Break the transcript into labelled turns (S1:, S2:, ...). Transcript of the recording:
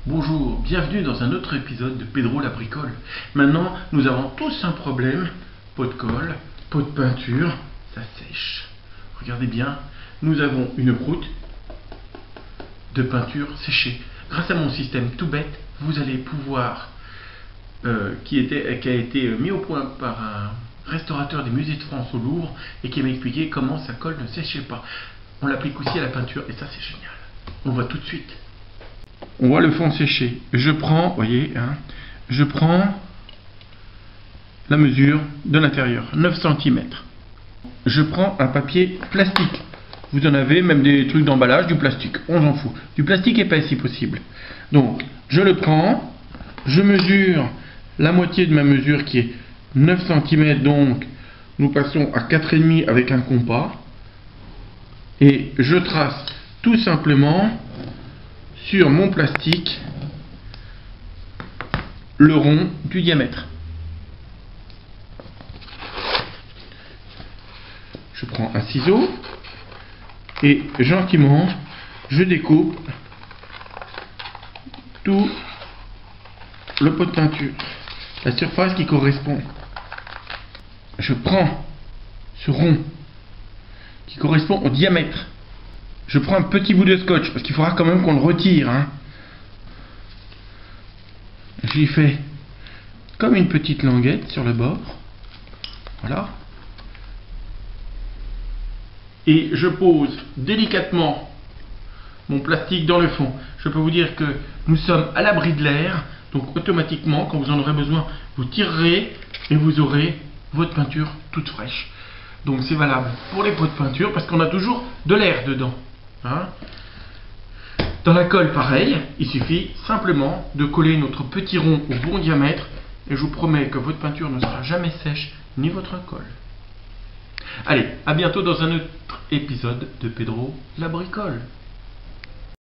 S1: Bonjour, bienvenue dans un autre épisode de Pedro la bricole. Maintenant, nous avons tous un problème. Pot de colle, pot de peinture, ça sèche. Regardez bien, nous avons une croûte de peinture séchée. Grâce à mon système tout bête, vous allez pouvoir, qui a été mis au point par un restaurateur des musées de France au Louvre et qui m'a expliqué comment sa colle ne séchait pas. On l'applique aussi à la peinture et ça c'est génial. On voit tout de suite. On voit le fond séché. Je prends, voyez, je prends la mesure de l'intérieur, 9 cm. Je prends un papier plastique. Vous en avez même des trucs d'emballage, du plastique, on s'en fout. Du plastique épais si possible. Donc, je le prends, je mesure la moitié de ma mesure qui est 9 cm, donc nous passons à 4,5 avec un compas. Et je trace tout simplement sur mon plastique le rond du diamètre. Je prends un ciseau et gentiment je découpe tout le pot de peinture, la surface qui correspond. Je prends ce rond qui correspond au diamètre. Je prends un petit bout de scotch parce qu'il faudra quand même qu'on le retire. J'y fais comme une petite languette sur le bord. Voilà. Et je pose délicatement mon plastique dans le fond. Je peux vous dire que nous sommes à l'abri de l'air. Donc automatiquement, quand vous en aurez besoin, vous tirerez et vous aurez votre peinture toute fraîche. Donc c'est valable pour les pots de peinture parce qu'on a toujours de l'air dedans. Dans la colle, pareil, il suffit simplement de coller notre petit rond au bon diamètre et je vous promets que votre peinture ne sera jamais sèche, ni votre colle. Allez, à bientôt dans un autre épisode de Pedro la bricole.